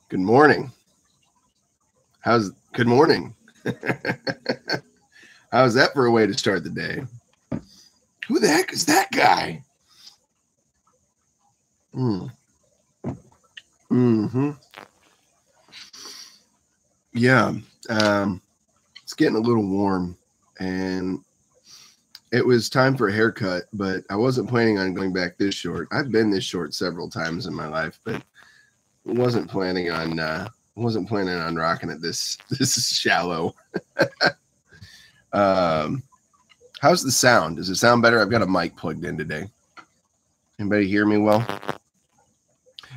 Good morning. Good morning? How's that for a way to start the day? Who the heck is that guy? Yeah. It's getting a little warm, and it was time for a haircut, but I wasn't planning on going back this short. I've been this short several times in my life, but wasn't planning on rocking it this shallow. How's the sound? Does it sound better? I've got a mic plugged in today. Anybody hear me well?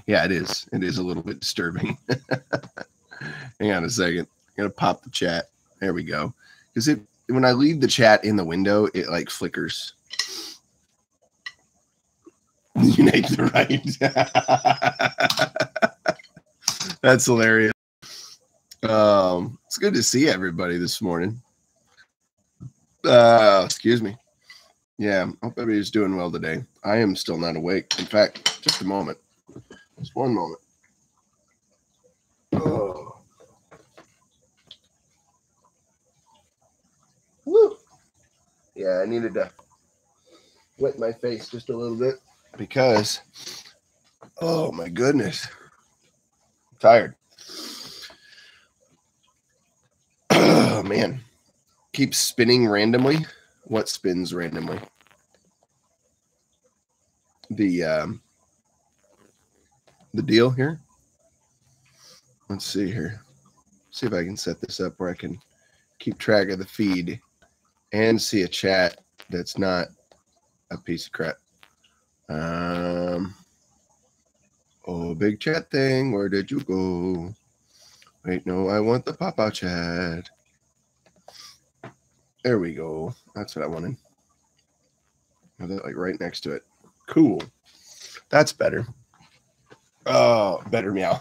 Yeah, it is. It is a little bit disturbing. Hang on a second. I'm gonna pop the chat. There we go. Because when I leave the chat in the window, it like flickers. Unite the right. That's hilarious. It's good to see everybody this morning. Excuse me. Yeah, hope everybody's doing well today. I am still not awake. In fact, just a moment. Just one moment. Oh. Woo. Yeah, I needed to wet my face just a little bit because, oh my goodness, I'm tired. Oh man, keeps spinning randomly. What spins randomly? The deal here. Let's see here. See if I can set this up where I can keep track of the feed and see a chat that's not a piece of crap. Oh, big chat thing. Where did you go? Wait, no, I want the pop-out chat. There we go. That's what I wanted. Have that like right next to it. Cool. That's better. Oh, better meow.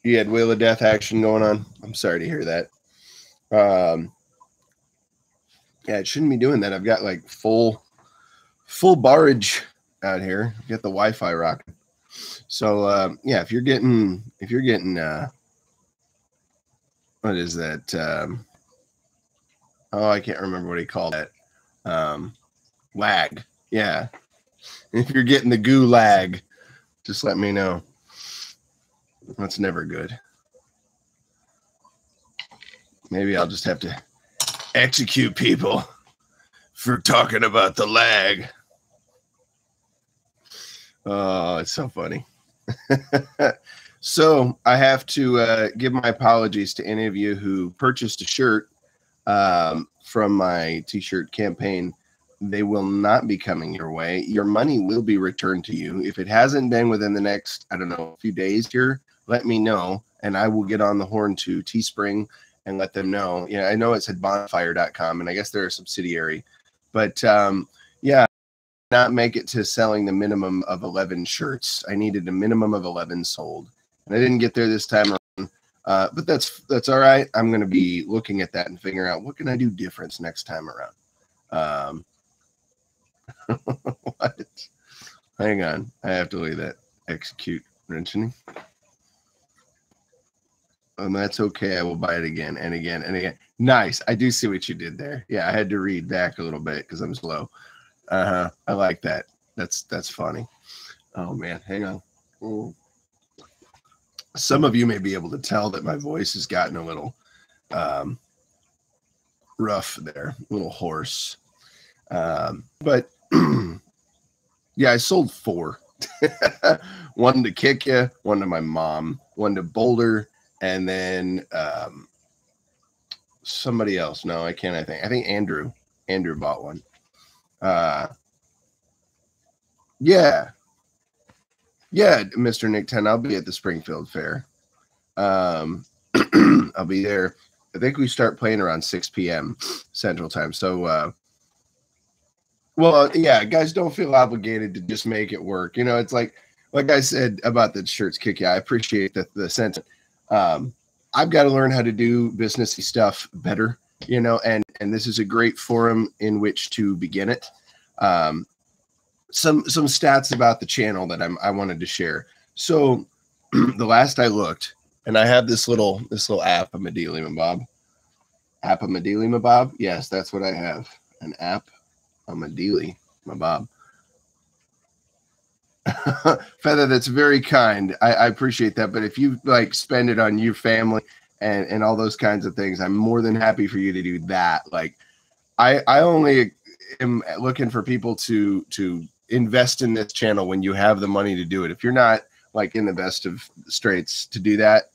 You had Wheel of Death action going on. I'm sorry to hear that. Yeah, it shouldn't be doing that. I've got like full barrage out here. Get the Wi-Fi rocking. So yeah, if you're getting what is that? Oh, I can't remember what he called that. Lag. Yeah. If you're getting the goo lag, just let me know. That's never good. Maybe I'll just have to execute people for talking about the lag. Oh, it's so funny. So I have to give my apologies to any of you who purchased a shirt from my t-shirt campaign. They will not be coming your way. Your money will be returned to you. If it hasn't been within the next, I don't know, few days here, let me know, and I will get on the horn to Teespring and let them know. Yeah, I know it's at bonfire.com, and I guess they're a subsidiary. But yeah, not make it to selling the minimum of 11 shirts. I needed a minimum of 11 sold, and I didn't get there this time around. But that's all right. I'm going to be looking at that and figuring out what can I do different next time around. What? Hang on. I have to leave that. Execute mentioning. And that's okay. I will buy it again and again and again. Nice. I do see what you did there. Yeah, I had to read back a little bit because I'm slow. I like that. That's funny. Oh man, hang on. Ooh. Some of you may be able to tell that my voice has gotten a little rough there, a little hoarse. But yeah, I sold 4. One to Kick Ya, one to my mom, one to Boulder, and then somebody else. No, I can't. I think Andrew bought one. Yeah, Mr. Nick 10. I'll be at the Springfield Fair. I'll be there. I think we start playing around 6 p.m. Central Time. So, well, yeah, guys, don't feel obligated to just make it work. You know, it's like I said about the shirts kick. Yeah, I appreciate the sentiment. I've got to learn how to do businessy stuff better, you know, and this is a great forum in which to begin it. Some stats about the channel that I wanted to share. So the last I looked, and I have this little app, Amedelia Mabob. App Amedelia Mabob. Yes, that's what I have. An app, Amedelia Mabob. Feather, that's very kind. I appreciate that. But if you like spend it on your family and all those kinds of things, I'm more than happy for you to do that. Like, I only am looking for people to invest in this channel when you have the money to do it. If you're not like in the best of straits to do that,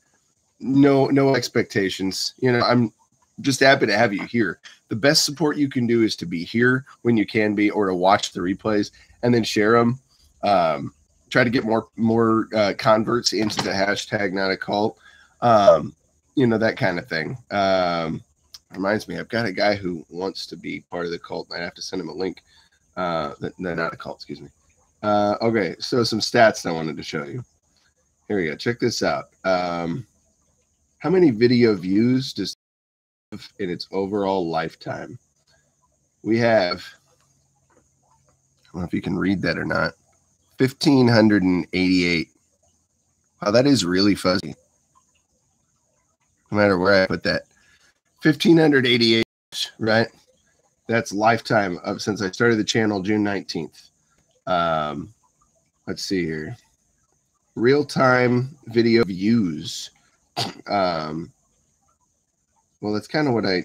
no expectations. You know, I'm just happy to have you here. The best support you can do is to be here when you can be, or to watch the replays and then share them. Try to get more converts into the hashtag not a cult. You know, that kind of thing. Reminds me, I've got a guy who wants to be part of the cult. I have to send him a link. Not a cult, excuse me. Okay, so some stats I wanted to show you. Here we go. Check this out. How many video views does it have in its overall lifetime? We have, I don't know if you can read that or not, 1,588. Wow, that is really fuzzy. No matter where I put that. 1,588, right? That's lifetime of since I started the channel June 19th. Let's see here. Real-time video views. Well, that's kind of what I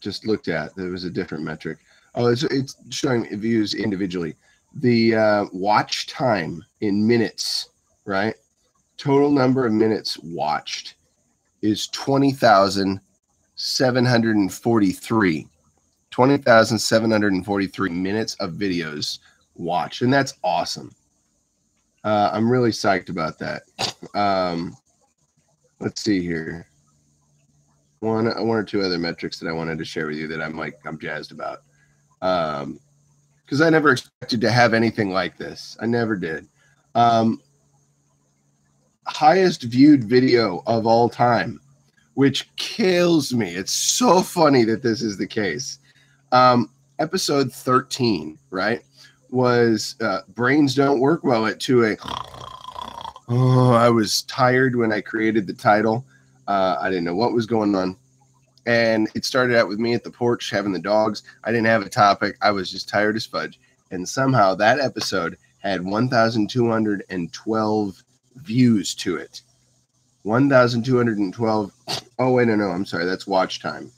just looked at. There was a different metric. Oh, it's showing views individually. The watch time in minutes, right? Total number of minutes watched is 20,743. 20,743 minutes of videos watched, and that's awesome. I'm really psyched about that. Let's see here. One or two other metrics that I wanted to share with you that I'm jazzed about. Because I never expected to have anything like this. I never did. Highest viewed video of all time, which kills me. It's so funny that this is the case. Episode 13, right, was brains don't work well at 2 a.m. Oh, I was tired when I created the title. I didn't know what was going on. And it started out with me at the porch having the dogs. I didn't have a topic. I was just tired as fudge. And somehow that episode had 1,212 views to it. 1,212. Oh, wait, no, I'm sorry. That's watch time.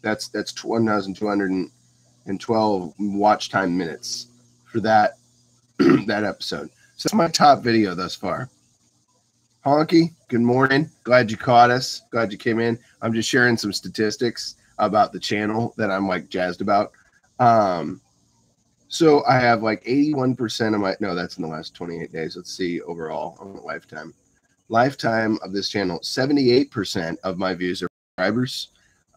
That's 1,212 watch time minutes for that that episode. So that's my top video thus far. Honky, good morning. Glad you caught us. Glad you came in. I'm just sharing some statistics about the channel that I'm like jazzed about. So I have like 81% of my, no, that's in the last 28 days. Let's see overall on the lifetime. Lifetime of this channel, 78% of my views are subscribers.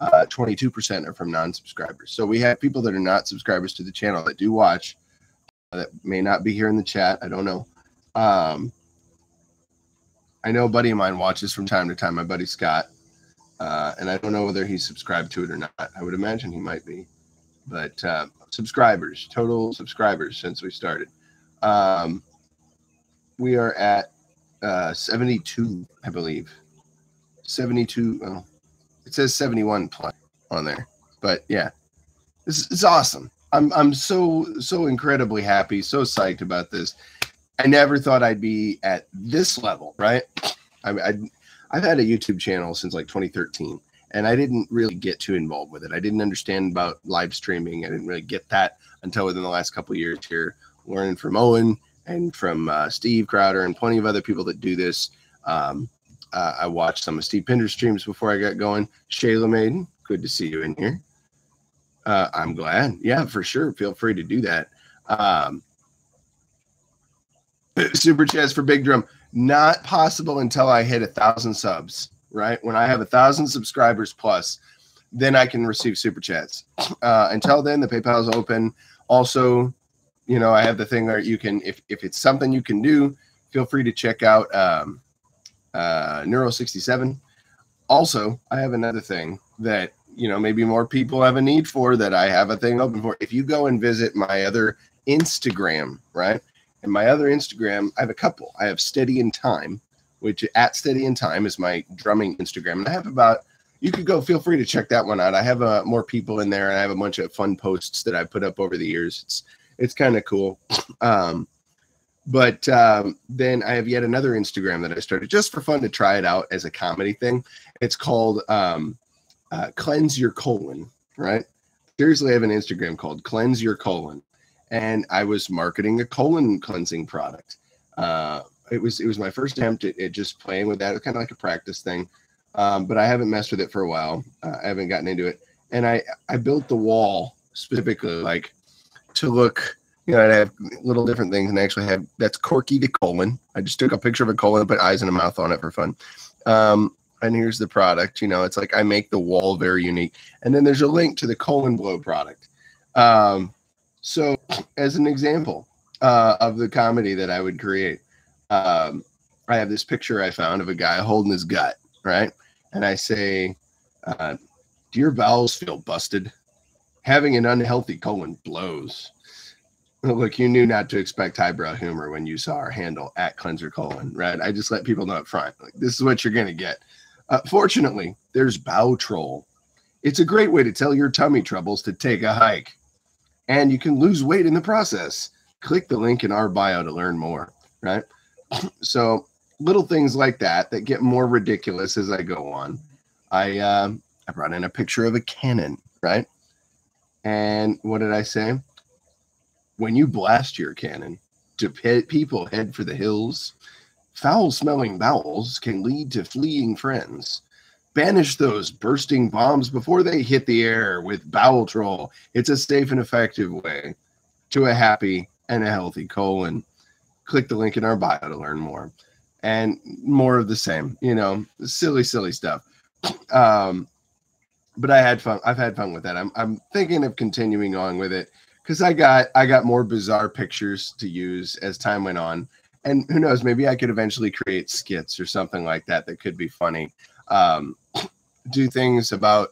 22% are from non-subscribers. So we have people that are not subscribers to the channel that do watch, that may not be here in the chat. I don't know. I know a buddy of mine watches from time to time, my buddy Scott, and I don't know whether he's subscribed to it or not. I would imagine he might be, but subscribers, total subscribers since we started. We are at 72, I believe. 72. Well, it says 71 plus on there, but yeah, it's awesome. I'm so incredibly happy, so psyched about this. I never thought I'd be at this level, right? I've had a YouTube channel since like 2013, and I didn't really get too involved with it. I didn't understand about live streaming. I didn't really get that until within the last couple of years here, learning from Owen and from Steve Crowder and plenty of other people that do this. I watched some of Steve Pinder's streams before I got going. Shayla Maiden, good to see you in here. I'm glad. Yeah, for sure. Feel free to do that. Super chats for Big Drum. Not possible until I hit 1,000 subs, right? When I have 1,000 subscribers plus, then I can receive super chats. Until then, the PayPal is open. Also, you know, I have the thing where you can, if it's something you can do, feel free to check out Neuro67. Also, I have another thing that, you know, maybe more people have a need for, that I have a thing open for. If you go and visit my other Instagram, right? And my other Instagram, I have a couple. I have Steady in Time, which at Steady in Time is my drumming Instagram. And I have about, you could go, feel free to check that one out. I have more people in there, and I have a bunch of fun posts that I put up over the years. It's kind of cool. But then I have yet another Instagram that I started just for fun to try it out as a comedy thing. It's called Cleanse Your Colon, right? Seriously, I have an Instagram called Cleanse Your Colon. And I was marketing a colon cleansing product. It was my first attempt at just playing with that. It was kind of like a practice thing. But I haven't messed with it for a while. I haven't gotten into it. And I built the wall specifically like to look, you know, I have little different things, and I actually have, that's Corky the colon. I just took a picture of a colon and put eyes and a mouth on it for fun. And here's the product. You know, it's like I make the wall very unique. And then there's a link to the colon blow product. So as an example of the comedy that I would create, I have this picture I found of a guy holding his gut, right? And I say, do your bowels feel busted? Having an unhealthy colon blows. Look, you knew not to expect highbrow humor when you saw our handle at Cleanser Colon, right? I just let people know up front, like, this is what you're going to get. Fortunately, there's Bow Troll. It's a great way to tell your tummy troubles to take a hike. And you can lose weight in the process. Click the link in our bio to learn more, right? So little things like that get more ridiculous as I go on. I brought in a picture of a cannon, right? And what did I say? When you blast your cannon, do people head for the hills? Foul-smelling bowels can lead to fleeing friends. Banish those bursting bombs before they hit the air with Bowel Troll. It's a safe and effective way to a happy and a healthy colon. Click the link in our bio to learn more. And more of the same, you know, silly stuff. But I had fun. I've had fun with that. I'm thinking of continuing on with it because I got more bizarre pictures to use as time went on. And who knows, maybe I could eventually create skits or something like that that could be funny. Do things about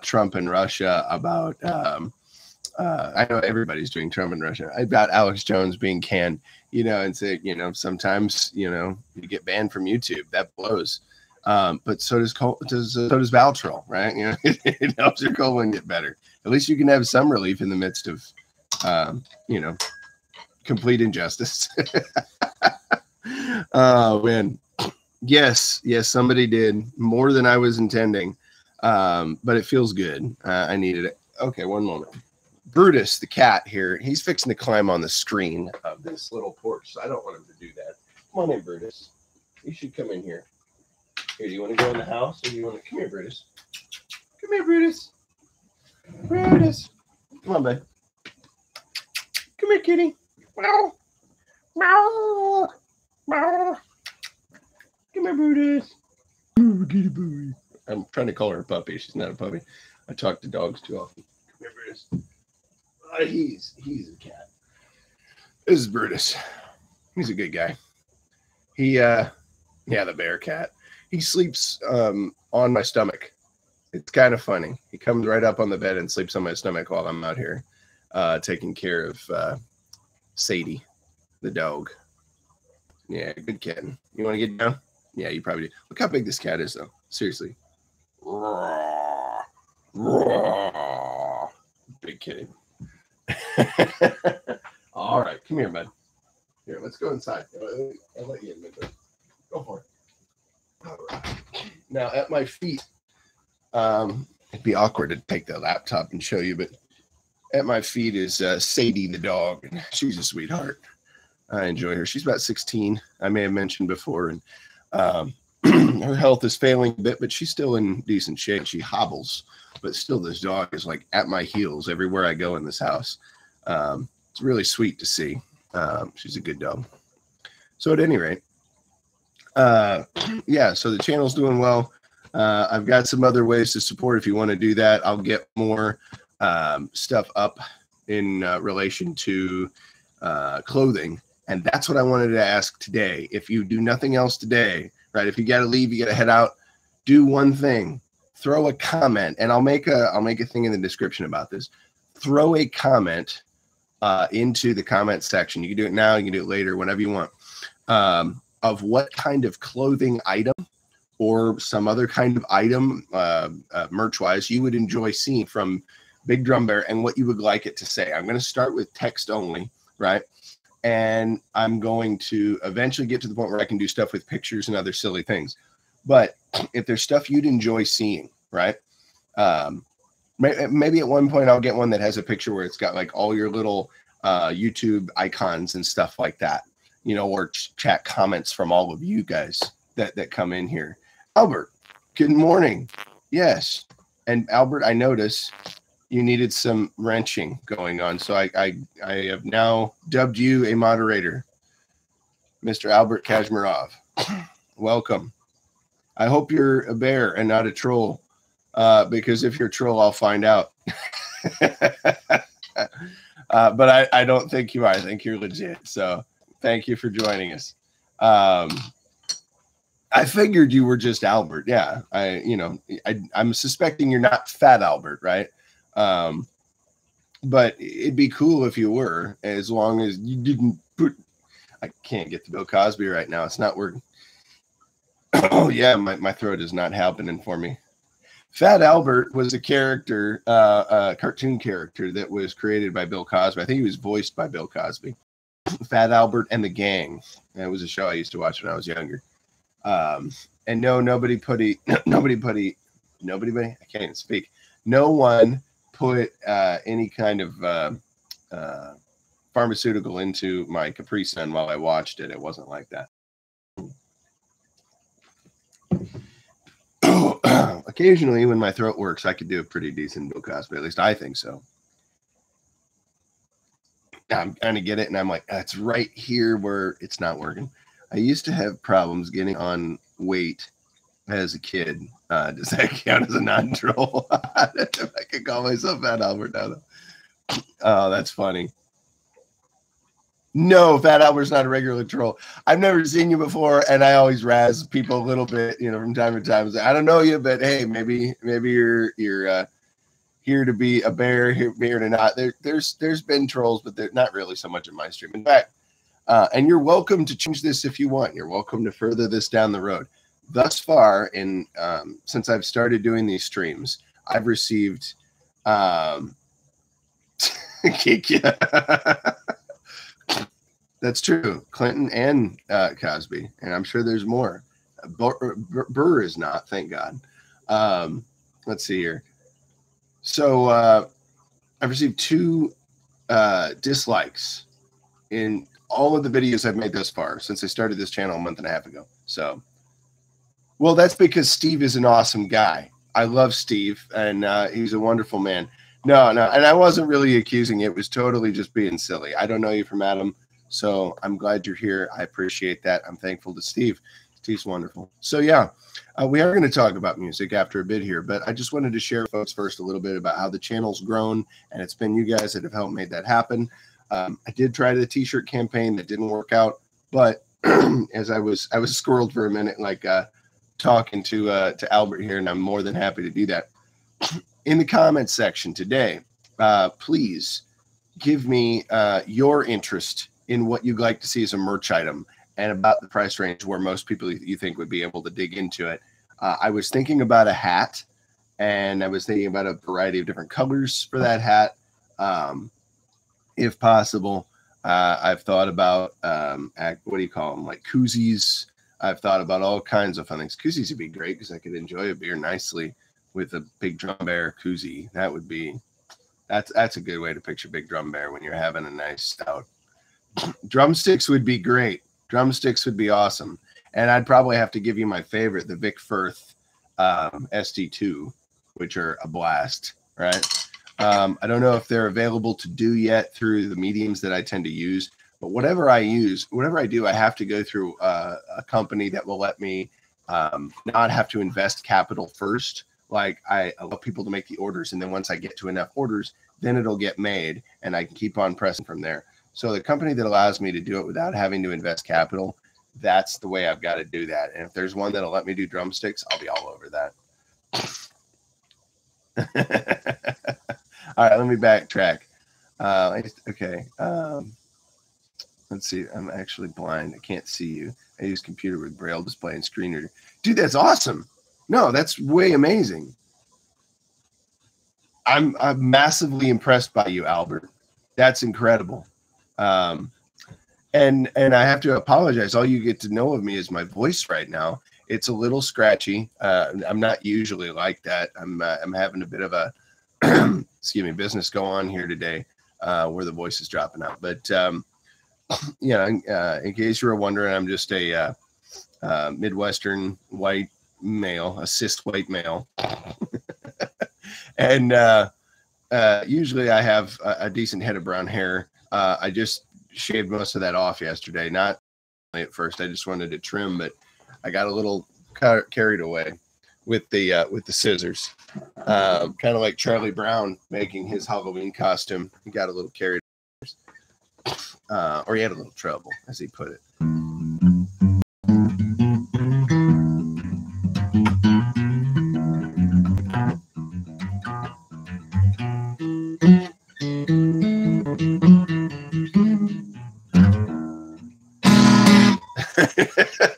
Trump and Russia, about I know everybody's doing Trump and Russia, about Alex Jones being canned, you know, and say, you know, sometimes, you know, you get banned from YouTube, that blows. But so does Bow Troll, right? You know, it helps your colon get better. At least you can have some relief in the midst of you know, complete injustice. Oh man. Yes, somebody did more than I was intending, but it feels good. I needed it. Okay, one moment. Brutus, the cat here, he's fixing to climb on the screen of this little porch, so I don't want him to do that. Come on in, Brutus. You should come in here. Here, do you want to go in the house, or do you want to come here, Brutus? Come here, Brutus. Brutus. Come on, bud. Come here, kitty. Meow. Meow. Meow. Come here, Brutus. Ooh, get a booty. I'm trying to call her a puppy. She's not a puppy. I talk to dogs too often. Come here, Brutus. He's a cat. This is Brutus. He's a good guy. He yeah, the bear cat. He sleeps on my stomach. It's kind of funny. He comes right up on the bed and sleeps on my stomach while I'm out here taking care of Sadie, the dog. Yeah, good kitten. You want to get down? Yeah, you probably do. Look how big this cat is, though. Seriously. Big kitty. All right, come here, bud. Here, let's go inside. I'll let you in, bud. Go for it. All right. Now, at my feet, it'd be awkward to take the laptop and show you, but at my feet is Sadie the dog, and she's a sweetheart. I enjoy her. She's about 16. I may have mentioned before, and her health is failing a bit, but she's still in decent shape. She hobbles, but still this dog is like at my heels everywhere I go in this house. It's really sweet to see. She's a good dog. So at any rate, yeah, so the channel's doing well. I've got some other ways to support if you want to do that. I'll get more stuff up in relation to clothing. And that's what I wanted to ask today. If you do nothing else today, right? If you got to leave, you got to head out, do one thing, throw a comment, and I'll make a thing in the description about this. Throw a comment into the comment section. You can do it now, you can do it later, whenever you want. of what kind of clothing item or some other kind of item, merch-wise, you would enjoy seeing from Big Drum Bear and what you would like it to say. I'm going to start with text only, right? And I'm going to eventually get to the point where I can do stuff with pictures and other silly things. But if there's stuff you'd enjoy seeing, right? Maybe at one point I'll get one that has a picture where it's got like all your little YouTube icons and stuff like that, you know, or chat comments from all of you guys that come in here. Albert, good morning. Yes. And Albert, I notice you needed some wrenching going on. So I have now dubbed you a moderator, Mr. Albert Kazmarov. Welcome. I hope you're a bear and not a troll, because if you're a troll, I'll find out. But I don't think you are. I think you're legit. So thank you for joining us. I figured you were just Albert. Yeah. I'm suspecting you're not Fat Albert, right? But it'd be cool if you were, as long as you didn't put, I can't get to Bill Cosby right now. It's not working. Oh yeah. My throat is not happening for me. Fat Albert was a character, a cartoon character that was created by Bill Cosby. I think he was voiced by Bill Cosby. Fat Albert and the Gang. That was a show I used to watch when I was younger. And no, nobody, I can't even speak. No one put any kind of pharmaceutical into my Capri Sun while I watched it. It wasn't like that. Occasionally, when my throat works, I could do a pretty decent Bill Cosby. At least I think so. I'm trying to get it, and I'm like, it's right here where it's not working. I used to have problems getting on weight as a kid. Does that count as a non-troll? If I could call myself Fat Albert now, though. Oh, that's funny. No, Fat Albert's not a regular troll. I've never seen you before, and I always razz people a little bit, from time to time. I don't know you, but hey, maybe you're here to be a bear, here to not. There's been trolls, but they're not really so much in my stream. In fact, and you're welcome to change this if you want. You're welcome to further this down the road. Thus far, since I've started doing these streams, I've received That's true. Clinton and Cosby, and I'm sure there's more. Burr is not, thank God. Let's see here. So I've received 2 dislikes in all of the videos I've made thus far since I started this channel a month and a half ago. So, well, that's because Steve is an awesome guy. I love Steve, and he's a wonderful man. No, and I wasn't really accusing. It was totally just being silly. I don't know you from Adam. So I'm glad you're here. I appreciate that. I'm thankful to Steve. Steve's wonderful. So yeah, we are going to talk about music after a bit here, but I just wanted to share with folks first a little bit about how the channel's grown, and it's been you guys that have helped make that happen. I did try the t-shirt campaign that didn't work out, but as I was squirreled for a minute, like talking to Albert here, and I'm more than happy to do that. In the comments section today, please give me your interest in what you'd like to see as a merch item and about the price range where most people you think would be able to dig into it. I was thinking about a hat, and I was thinking about a variety of different colors for that hat. If possible, I've thought about, what do you call them? Like koozies. I've thought about all kinds of fun things. Koozies would be great because I could enjoy a beer nicely with a Big Drum Bear koozie. That would be, that's a good way to picture Big Drum Bear when you're having a nice stout. Drumsticks would be great. Drumsticks would be awesome. And I'd probably have to give you my favorite, the Vic Firth ST2, which are a blast, right? I don't know if they're available to do yet through the mediums that I tend to use, but whatever I do, I have to go through a company that will let me not have to invest capital first. Like I allow people to make the orders, and then once I get to enough orders, then it'll get made, and I can keep on pressing from there. So the company that allows me to do it without having to invest capital, that's the way I've got to do that. And if there's one that'll let me do drumsticks, I'll be all over that. All right, let me backtrack. Okay. Let's see. I'm actually blind. I can't see you. I use computer with braille display and screen reader. Dude, that's awesome. No, that's way amazing. I'm massively impressed by you, Albert. That's incredible. And I have to apologize. All you get to know of me is my voice right now. It's a little scratchy. I'm not usually like that. I'm having a bit of a excuse me, business go on here today, where the voice is dropping out. But in case you were wondering, I'm just a Midwestern white male, a cis white male. And usually I have a decent head of brown hair. I just shaved most of that off yesterday. Not at first, I just wanted to trim, but I got a little carried away with the scissors. Kind of like Charlie Brown making his Halloween costume. He got a little carried away. Or he had a little trouble, as he put it.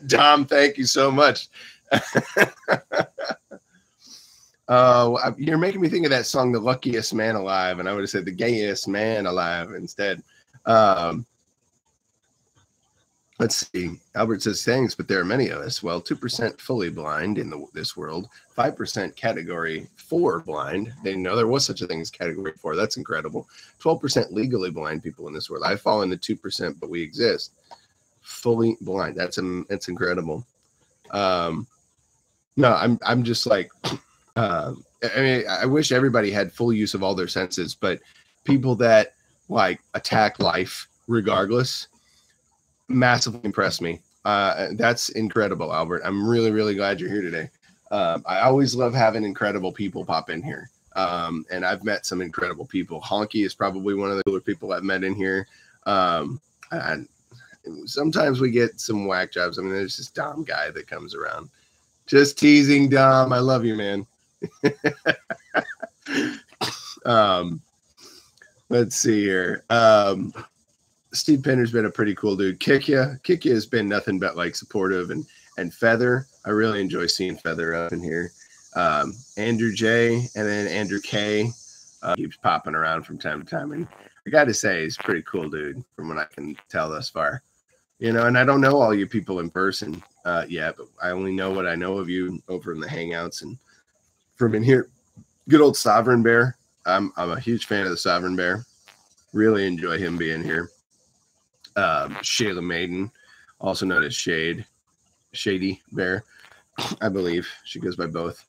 Dom, thank you so much. You're making me think of that song, The Luckiest Man Alive, and I would have said The Gayest Man Alive instead. Let's see. Albert says, thanks, but there are many of us. Well, 2% fully blind in this world, 5% category 4 blind. They know there was such a thing as category 4. That's incredible. 12% legally blind people in this world. I fall in the 2%, but we exist. Fully blind. That's incredible. No, I'm just like, I mean, I wish everybody had full use of all their senses, but people that like attack life regardless massively impress me. That's incredible, Albert. I'm really, really glad you're here today. I always love having incredible people pop in here. And I've met some incredible people. Honky is probably one of the cooler people I've met in here. And sometimes we get some whack jobs. I mean, there's this Dom guy that comes around. Just teasing, Dom. I love you, man. Let's see here. Steve Penner's been a pretty cool dude. Kikya has been nothing but like supportive, and Feather. I really enjoy seeing Feather up in here. Andrew J, and then Andrew K keeps popping around from time to time, and I got to say he's a pretty cool dude from what I can tell thus far. You know, and I don't know all you people in person yet, but I only know what I know of you over in the Hangouts and from in here. Good old Sovereign Bear. I'm a huge fan of the Sovereign Bear. Really enjoy him being here. Shayla Maiden, also known as Shady Bear, I believe she goes by both.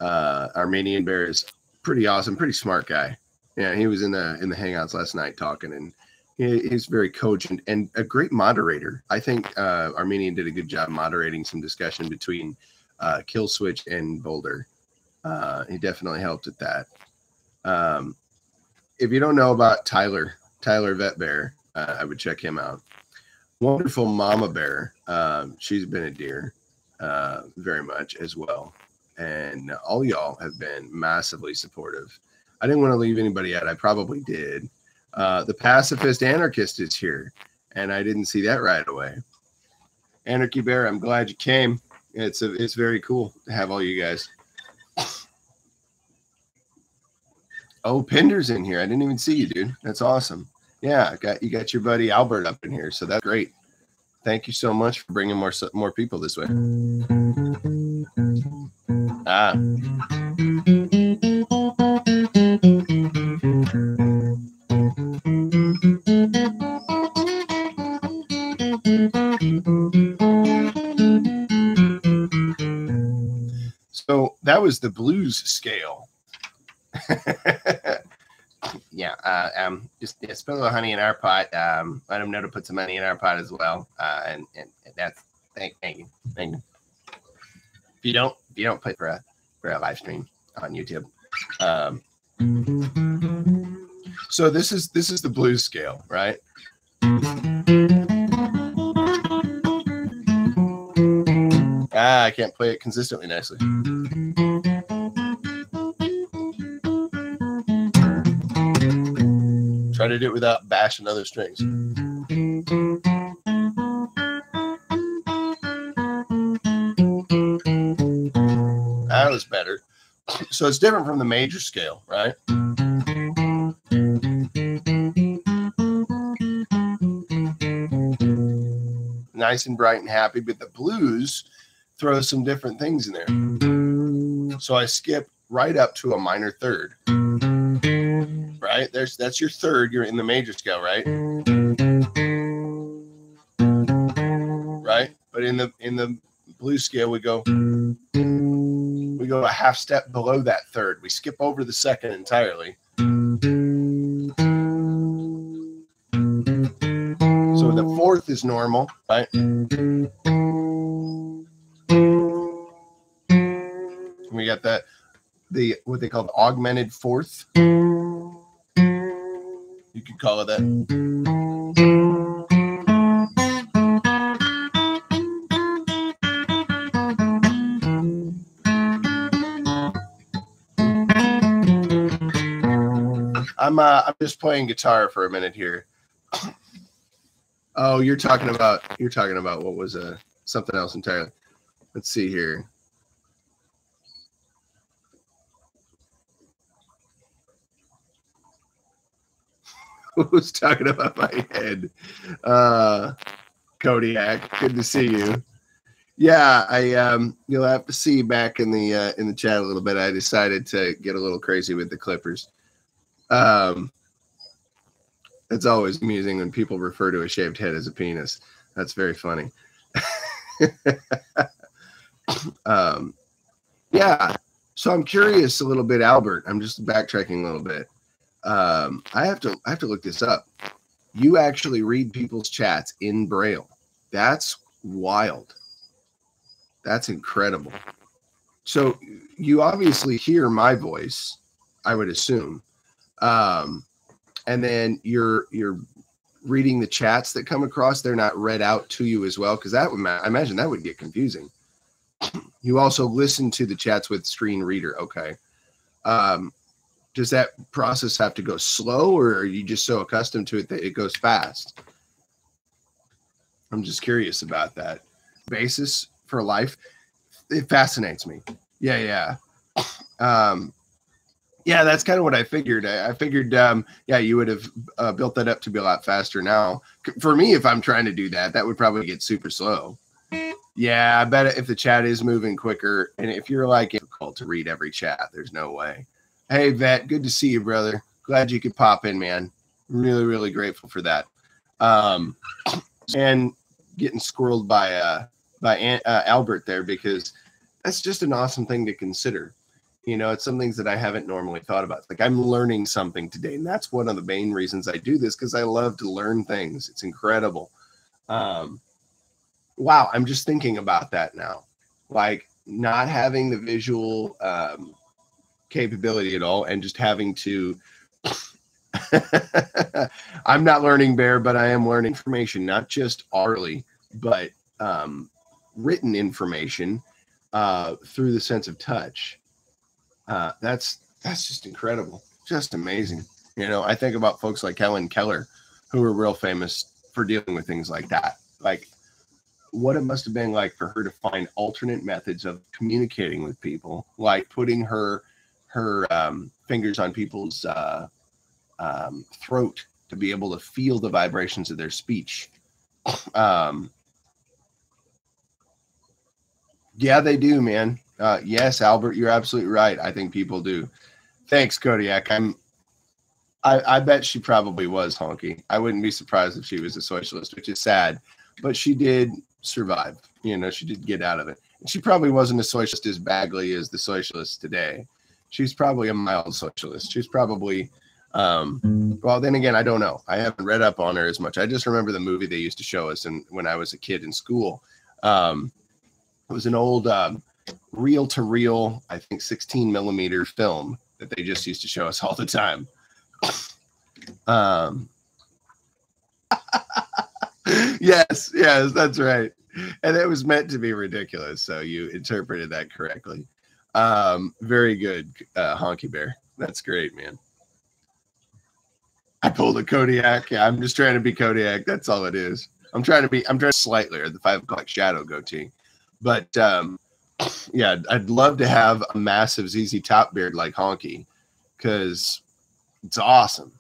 Armenian Bear is pretty awesome, pretty smart guy. Yeah, he was in the Hangouts last night talking, and he's very cogent and a great moderator. I think Armenian did a good job moderating some discussion between Kill Switch and Boulder. He definitely helped at that. If you don't know about Tyler Vet Bear, I would check him out. Wonderful Mama Bear. She's been a dear very much as well. And all y'all have been massively supportive. I didn't want to leave anybody out. I probably did. The Pacifist Anarchist is here, and I didn't see that right away. Anarchy Bear, I'm glad you came. It's very cool to have all you guys. Oh, Pinder's in here. I didn't even see you, dude. That's awesome. Yeah, you got your buddy Albert up in here, so that's great. Thank you so much for bringing more people this way. So that was the blues scale. Yeah, just put a little honey in our pot. Let them know to put some honey in our pot as well. And that's thank you. If you don't put for a live stream on YouTube. So this is the blues scale, right? I can't play it consistently nicely. Try to do it without bashing other strings. So it's different from the major scale, right? Nice and bright and happy, but the blues throw some different things in there. So I skip right up to a minor third. Right? That's your third. You're in the major scale, right? Right? But in the blues scale, we go a half step below that third. We skip over the second entirely. So the fourth is normal, right? We got that, what they call the augmented fourth. You could call it that. I'm just playing guitar for a minute here. Oh, you're talking about what was something else entirely. Let's see here. Who's talking about my head? Kodiak, good to see you. Yeah, you'll have to see back in the chat a little bit. I decided to get a little crazy with the Clippers. It's always amusing when people refer to a shaved head as a penis. That's very funny. Yeah. So I'm curious a little bit, Albert. I'm just backtracking a little bit. I have to look this up. You actually read people's chats in Braille. That's wild. That's incredible. So you obviously hear my voice, I would assume. And then you're reading the chats that come across. They're not read out to you as well, because I imagine that would get confusing. You also listen to the chats with screen reader. Okay. Does that process have to go slow, or are you just so accustomed to it that it goes fast? I'm just curious about that. Basis for life. It fascinates me. Yeah. Yeah, that's kind of what I figured. I figured, yeah, you would have built that up to be a lot faster now. For me, if I'm trying to do that, that would probably get super slow. Yeah, I bet if the chat is moving quicker, and if you're like difficult to read every chat, there's no way. Hey, Vet, good to see you, brother. Glad you could pop in, man. Really, really grateful for that. And getting squirreled by Albert there, because that's just an awesome thing to consider. You know, it's some things that I haven't normally thought about. Like, I'm learning something today, and that's one of the main reasons I do this, because I love to learn things. It's incredible. Wow, I'm just thinking about that now. Like, not having the visual capability at all, and just having to I'm not learning, Bear, but I am learning information, not just orally, but written information through the sense of touch. That's just incredible, just amazing. You know, I think about folks like Helen Keller, who are real famous for dealing with things like that. Like, what it must have been like for her to find alternate methods of communicating with people, like putting her fingers on people's throat to be able to feel the vibrations of their speech. Yeah, they do, man. Yes, Albert, you're absolutely right. I think people do. Thanks, Kodiak. I bet she probably was honky. I wouldn't be surprised if she was a socialist, which is sad, but she did survive. You know, she did get out of it. And she probably wasn't a socialist as badly as the socialists today. She's probably a mild socialist. She's probably, well, then again, I don't know. I haven't read up on her as much. I just remember the movie they used to show us when I was a kid in school. It was an old reel-to-reel, I think 16 millimeter film that they just used to show us all the time. Yes, that's right. And it was meant to be ridiculous, so you interpreted that correctly. Very good, Honky Bear. That's great, man. I pulled a Kodiak. Yeah, I'm just trying to be Kodiak. That's all it is. I'm trying to slightly, or the 5 o'clock shadow goatee. But yeah, I'd love to have a massive ZZ Top beard like Honky, because it's awesome.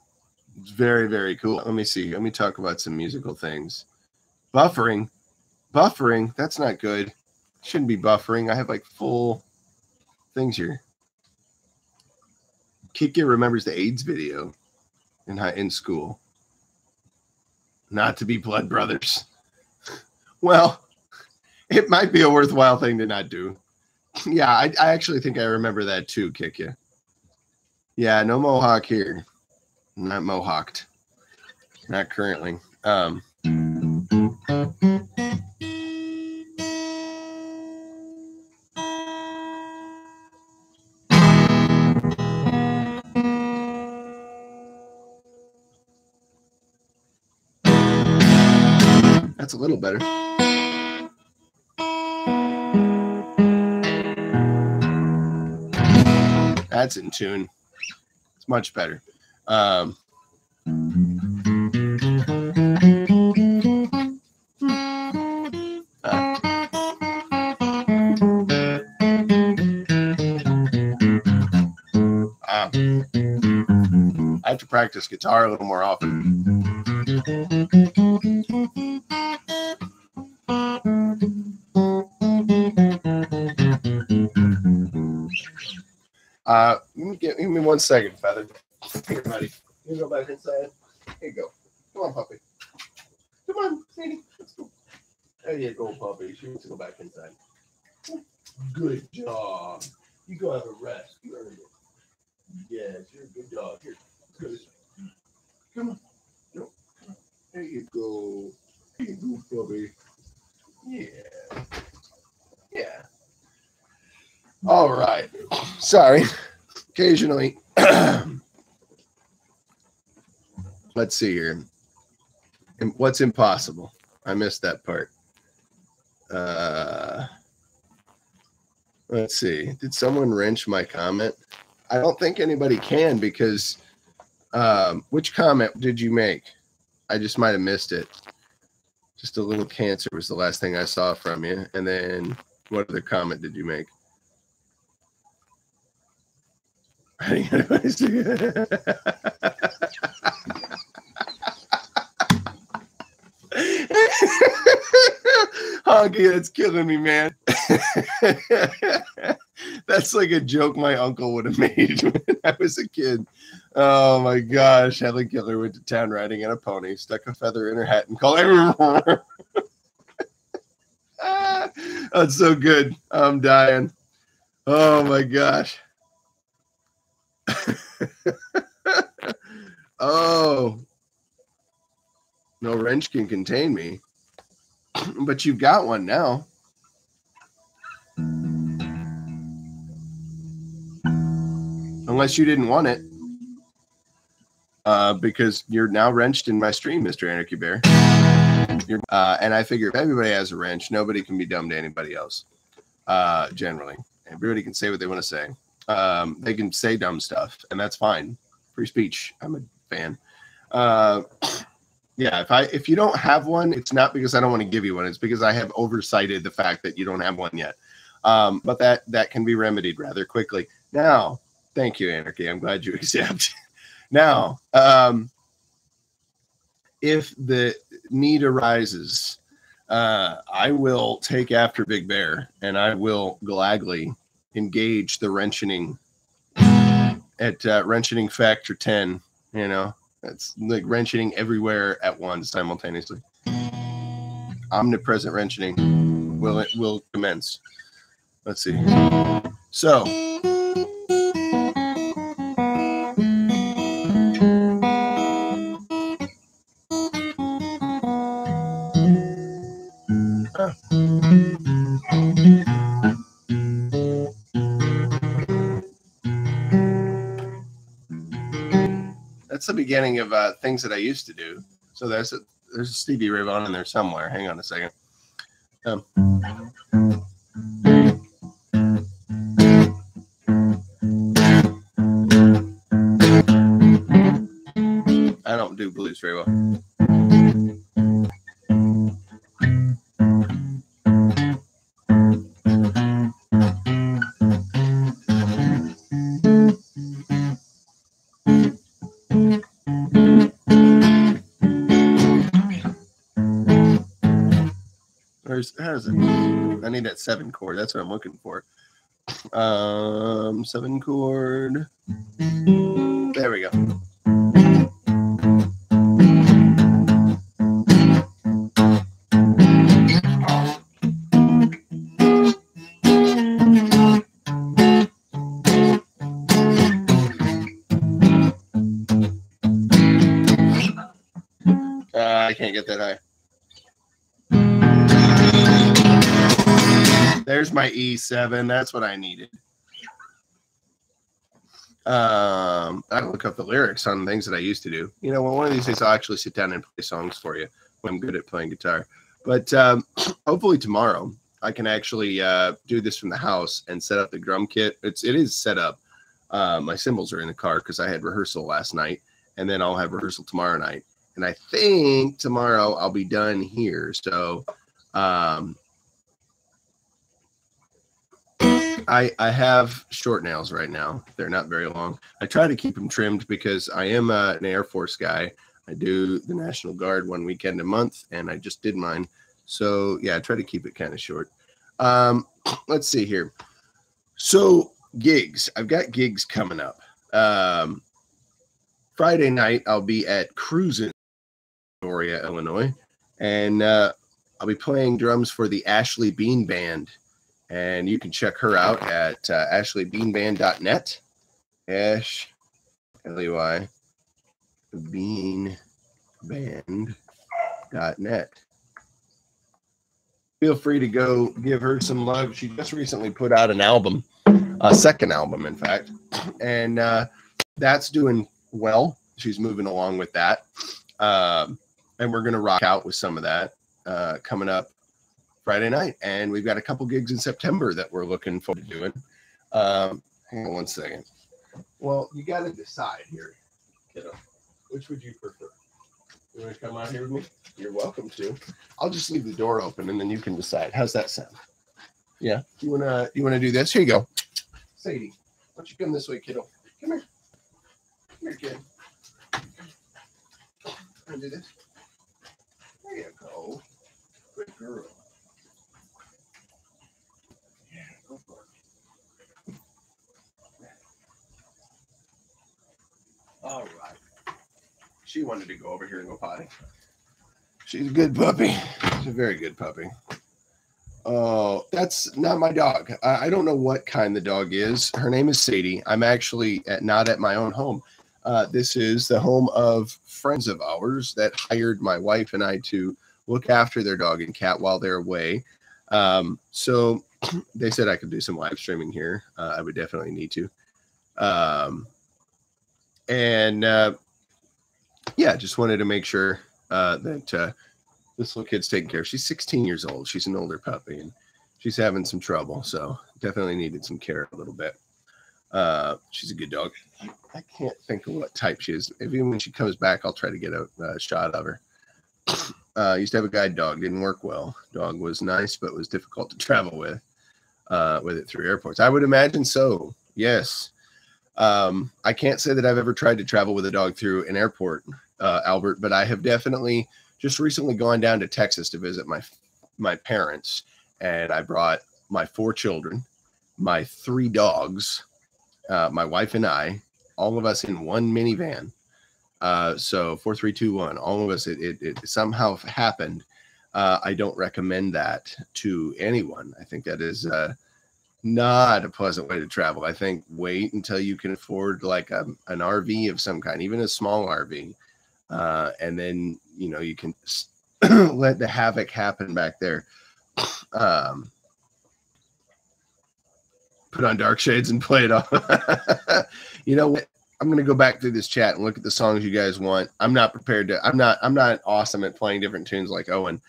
It's very, very cool. Let me see. Let me talk about some musical things. Buffering. That's not good. Shouldn't be buffering. I have like full things here. Kiki remembers the AIDS video in school. Not to be blood brothers. Well, it might be a worthwhile thing to not do. Yeah, I actually think I remember that too, Kiki. Yeah, no mohawk here. Not mohawked. Not currently. That's a little better. That's in tune. It's much better. I have to practice guitar a little more often. Give me 1 second, Feather. Here, buddy. You go back inside. Here you go. Come on, puppy. Come on, Sadie. Let's go. There you go, puppy. She wants to go back inside. Good job. You go have a rest. You earned it. Yes, you're a good dog. Here, good. Come on. No. There you go. There you go, puppy. Yeah. Yeah. All right. Sorry. Occasionally. Let's see here. What's impossible? I missed that part. Let's see. Did someone wrench my comment? I don't think anybody can, because which comment did you make? I just might have missed it. Just a little cancer was the last thing I saw from you. And then what other comment did you make? Honky, that's killing me, man. That's like a joke my uncle would have made when I was a kid. Oh my gosh. Helen Keller went to town riding on a pony, stuck a feather in her hat, and called everyone. That's so good. I'm dying. Oh my gosh. Oh, no wrench can contain me. But you've got one now. Unless you didn't want it. Because you're now wrenched in my stream, Mr. Anarchy Bear. And I figure if everybody has a wrench, nobody can be dumb to anybody else. Generally. Everybody can say what they want to say. They can say dumb stuff, and that's fine. Free speech. I'm a fan. Yeah, if you don't have one, it's not because I don't want to give you one. It's because I have oversighted the fact that you don't have one yet. But that can be remedied rather quickly. Now, thank you, Anarchy. I'm glad you accept. Now, if the need arises, I will take after Big Bear, and I will gladly engage the wrenching at wrenching factor 10. You know, it's like wrenching everywhere at once simultaneously. Omnipresent wrenching will commence. Let's see. So that's the beginning of things that I used to do. So there's a Stevie Ray Vaughan in there somewhere. Hang on a second. I don't do blues very well. How's it? I need that 7 chord. That's what I'm looking for. 7 chord. There we go. I can't get that high. There's my E7. That's what I needed. I look up the lyrics on things that I used to do. You know, well, one of these days I'll actually sit down and play songs for you when I'm good at playing guitar. But hopefully tomorrow I can actually do this from the house and set up the drum kit. It is set up. My cymbals are in the car because I had rehearsal last night, and then I'll have rehearsal tomorrow night. And I think tomorrow I'll be done here. So I have short nails right now. They're not very long. I try to keep them trimmed because I am an Air Force guy. I do the National Guard one weekend a month, and I just did mine. So, yeah, I try to keep it kind of short. Let's see here. So, gigs. I've got gigs coming up. Friday night, I'll be at Cruisin', Peoria, Illinois, and I'll be playing drums for the Ashley Bean Band. And you can check her out at ashleybeanband.net. Ash, L-E-Y, beanband.net. Feel free to go give her some love. She just recently put out an album, a second album, in fact. And that's doing well. She's moving along with that. And we're going to rock out with some of that coming up Friday night, and we've got a couple gigs in September that we're looking forward to doing. Hang on one second. Well, you got to decide here, kiddo. Which would you prefer? You want to come out here with me? You're welcome to. I'll just leave the door open, and then you can decide. How's that sound? Yeah. You wanna do this? Here you go. Sadie, why don't you come this way, kiddo? Come here. Come here, kid. Wanna do this? There you go. Good girl. All right. She wanted to go over here and go potty. She's a good puppy. She's a very good puppy. Oh, that's not my dog. I don't know what kind the dog is. Her name is Sadie. I'm actually not at my own home. This is the home of friends of ours that hired my wife and I to look after their dog and cat while they're away. So they said I could do some live streaming here. I would definitely need to. Yeah, just wanted to make sure that this little kid's taken care of. She's 16 years old. She's an older puppy, and she's having some trouble. So definitely needed some care a little bit. She's a good dog. I can't think of what type she is. Even when she comes back, I'll try to get a shot of her. Used to have a guide dog. Didn't work well. Dog was nice, but was difficult to travel with it through airports. I would imagine so. Yes. I can't say that I've ever tried to travel with a dog through an airport, Albert, but I have definitely just recently gone down to Texas to visit my parents, and I brought my 4 children, my 3 dogs, my wife and I, all of us in one minivan. So 4, 3, 2, 1, all of us, it somehow happened. I don't recommend that to anyone. I think that is not a pleasant way to travel. I think wait until you can afford like an RV of some kind, even a small RV. And then, you know, you can let the havoc happen back there. Put on dark shades and play it off. You know what? I'm going to go back through this chat and look at the songs you guys want. I'm not prepared to, I'm not awesome at playing different tunes like Owen.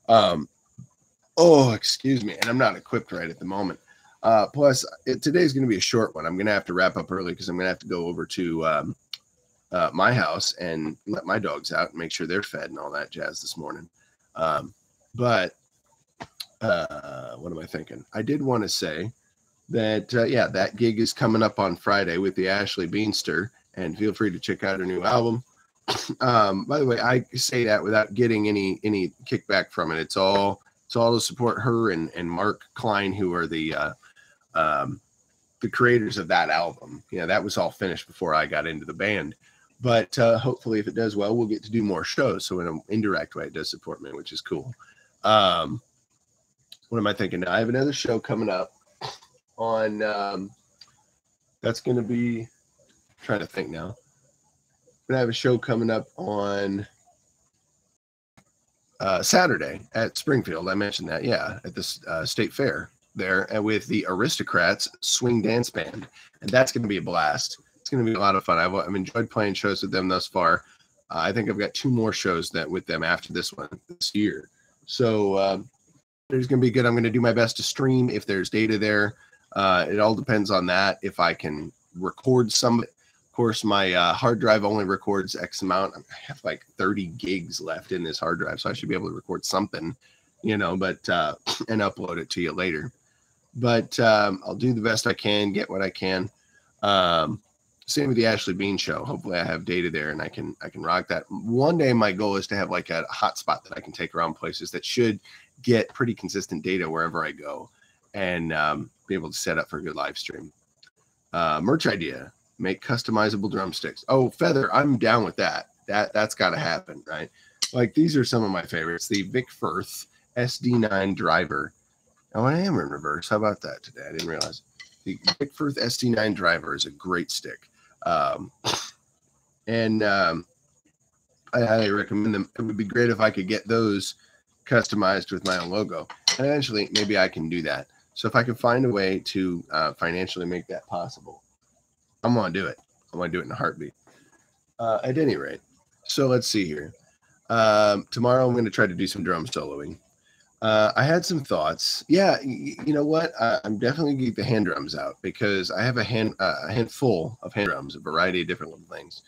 Oh, excuse me. And I'm not equipped right at the moment. Plus, today's going to be a short one. I'm going to have to wrap up early because I'm going to have to go over to my house and let my dogs out and make sure they're fed and all that jazz this morning. But what am I thinking? I did want to say that, yeah, that gig is coming up on Friday with the Ashley Beanster, and feel free to check out her new album. By the way, I say that without getting any kickback from it. It's all So all to support her and Mark Klein, who are the creators of that album. That was all finished before I got into the band. But hopefully, if it does well, we'll get to do more shows. So in an indirect way, it does support me, which is cool. What am I thinking now? I have another show coming up on. That's going to be. I'm trying to think now. But I have a show coming up on Saturday at Springfield. I mentioned that, at this state fair there, and with the Aristocrats Swing Dance Band, and that's going to be a blast. It's going to be a lot of fun. I've enjoyed playing shows with them thus far. I think I've got 2 more shows with them after this one this year. So it's going to be good. I'm going to do my best to stream if there's data there. It all depends on that. If I can record some, of course, my hard drive only records X amount. I have like 30 gigs left in this hard drive, so I should be able to record something, but and upload it to you later. But I'll do the best I can, get what I can. Same with the Ashley Bean show. Hopefully I have data there and I can rock that. One day my goal is to have like a hotspot that I can take around places that should get pretty consistent data wherever I go, and be able to set up for a good live stream. Merch idea, make customizable drumsticks. Oh, Feather, I'm down with that. That's got to happen, right? Like, these are some of my favorites. The Vic Firth SD9 driver. Oh, I am in reverse. How about that today? I didn't realize. The Vic Firth SD9 driver is a great stick. I highly recommend them. It would be great if I could get those customized with my own logo. And eventually, maybe I can do that. So if I can find a way to financially make that possible, I'm going to do it. I'm going to do it in a heartbeat. At any rate, so let's see here. Tomorrow, I'm going to try to do some drum soloing. I had some thoughts. Yeah, you know what? I'm definitely going to get the hand drums out, because I have a handful of hand drums, a variety of different little things.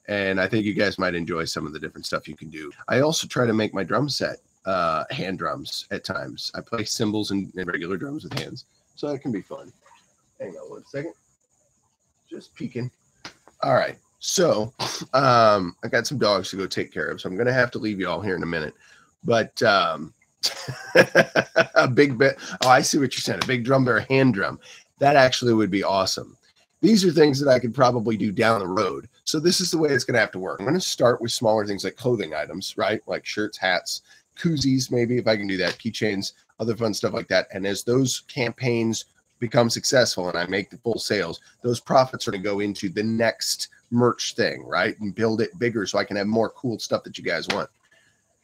And I think you guys might enjoy some of the different stuff you can do. I also try to make my drum set hand drums at times. I play cymbals and regular drums with hands, so that can be fun. Hang on 1 second. Just peeking. All right. So I got some dogs to go take care of, so I'm going to have to leave you all here in a minute. But a big bit. Oh, I see what you're saying. A big drum or a hand drum. That actually would be awesome. These are things that I could probably do down the road. So this is the way it's going to have to work. I'm going to start with smaller things like clothing items, right? Like shirts, hats, koozies, maybe, if I can do that, keychains, other fun stuff like that. And as those campaigns become successful and I make the full sales, those profits are going to go into the next merch thing, right? And build it bigger so I can have more cool stuff that you guys want.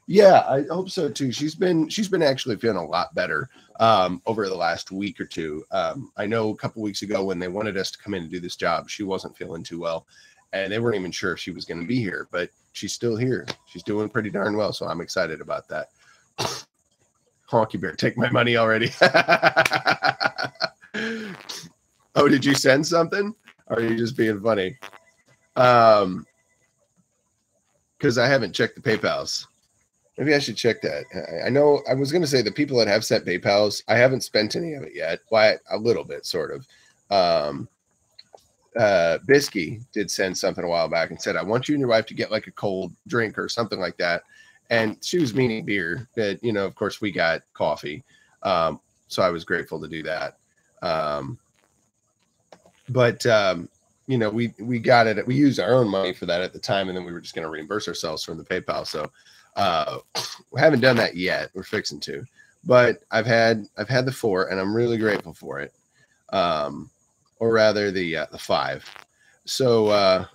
Yeah, I hope so too. She's been actually feeling a lot better over the last week or two. I know a couple weeks ago when they wanted us to come in and do this job, she wasn't feeling too well, and they weren't even sure if she was going to be here, but she's still here. She's doing pretty darn well, so I'm excited about that. Honky Bear, take my money already. Oh, did you send something? Or are you just being funny? Because I haven't checked the PayPals. Maybe I should check that. I know I was going to say the people that have sent PayPals, I haven't spent any of it yet. Well, a little bit, sort of. Bisky did send something a while back and said, I want you and your wife to get like a cold drink or something like that. And she was meaning beer, but, of course, we got coffee. So I was grateful to do that. We got it. We used our own money for that at the time, and then we were just going to reimburse ourselves from the PayPal. So we haven't done that yet. We're fixing to, but I've had the 4, and I'm really grateful for it. Or rather the 5. So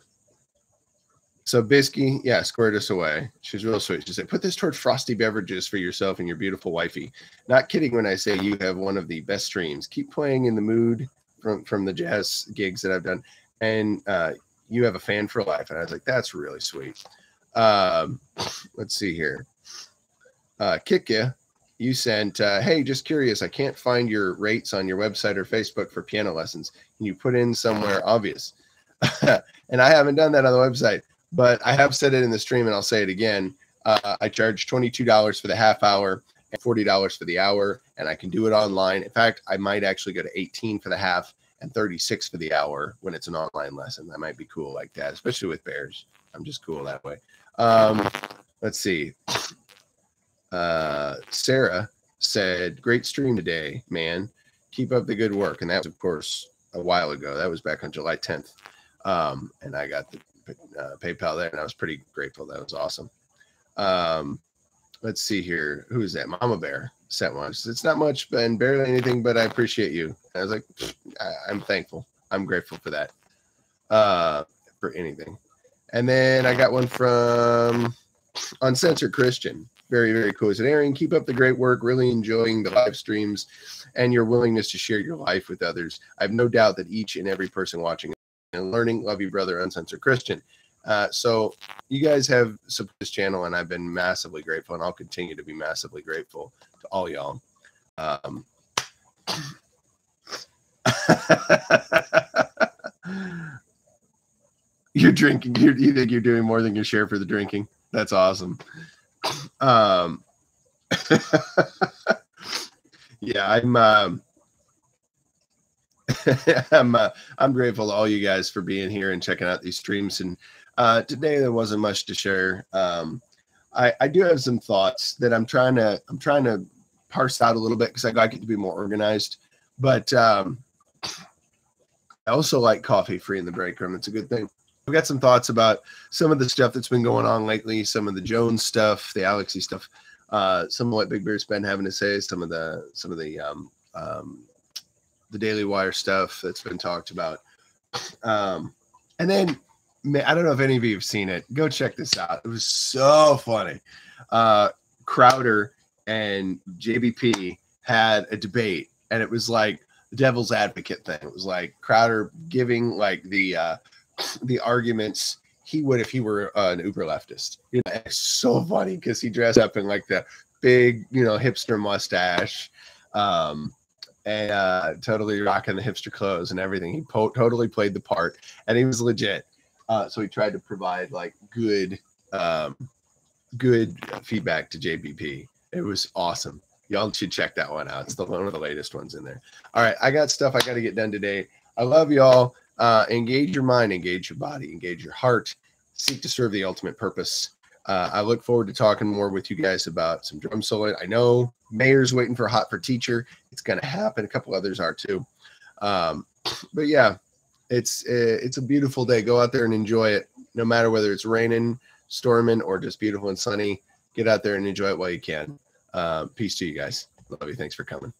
Bisky, yeah, squared us away. She's real sweet. She said, put this towards frosty beverages for yourself and your beautiful wifey. Not kidding when I say you have one of the best streams. Keep playing in the mood from the jazz gigs that I've done. And you have a fan for life. And I was like, that's really sweet. Let's see here. Kikya, you sent, hey, just curious, I can't find your rates on your website or Facebook for piano lessons. Can you put in somewhere obvious? And I haven't done that on the website, but I have said it in the stream, and I'll say it again. I charge $22 for the half hour and $40 for the hour, and I can do it online. In fact, I might actually go to $18 for the half and $36 for the hour when it's an online lesson. That might be cool like that, especially with bears. I'm just cool that way. Let's see. Sarah said, "Great stream today, man. Keep up the good work." And that was, of course, a while ago. That was back on July 10th. And I got the PayPal there, and I was pretty grateful. That was awesome. Let's see here. Who is that? Mama Bear sent one. It's not much and barely anything, but I appreciate you. And I was like, I'm thankful. I'm grateful for that. For anything. And then I got one from Uncensored Christian. Very, very cool. He said, Aaron, keep up the great work. Really enjoying the live streams and your willingness to share your life with others. I have no doubt that each and every person watching and learning. Love you, brother, Uncensored Christian. So you guys have supported this channel, and I've been massively grateful, and I'll continue to be massively grateful to all y'all. You're drinking. You think you're doing more than your share for the drinking? That's awesome. Yeah, I'm grateful to all you guys for being here and checking out these streams. And today there wasn't much to share. I do have some thoughts that I'm trying to parse out a little bit because I like it to be more organized. But I also like coffee free in the break room. It's a good thing. I've got some thoughts about some of the stuff that's been going on lately, some of the Jones stuff, the Alexi stuff, some of what Big Bear's been having to say, some of the Daily Wire stuff that's been talked about. And then, I don't know if any of you have seen it. Go check this out. It was so funny. Crowder and JBP had a debate, and it was like the devil's advocate thing. It was like Crowder giving like the arguments he would if he were an uber leftist. You know, it's so funny because he dressed up in like the big, hipster mustache, and totally rocking the hipster clothes and everything. He totally played the part, and he was legit. So he tried to provide like good feedback to JBP. It was awesome. Y'all should check that one out. It's one of the latest ones in there. All right, I got stuff I got to get done today. I love y'all. Engage your mind, engage your body, engage your heart. Seek to serve the ultimate purpose. I look forward to talking more with you guys about some drum solo. I know Mayor's waiting for Hot for Teacher. It's going to happen. A couple others are too. But yeah, it's a beautiful day. Go out there and enjoy it. No matter whether it's raining, storming, or just beautiful and sunny, get out there and enjoy it while you can. Peace to you guys. Love you. Thanks for coming.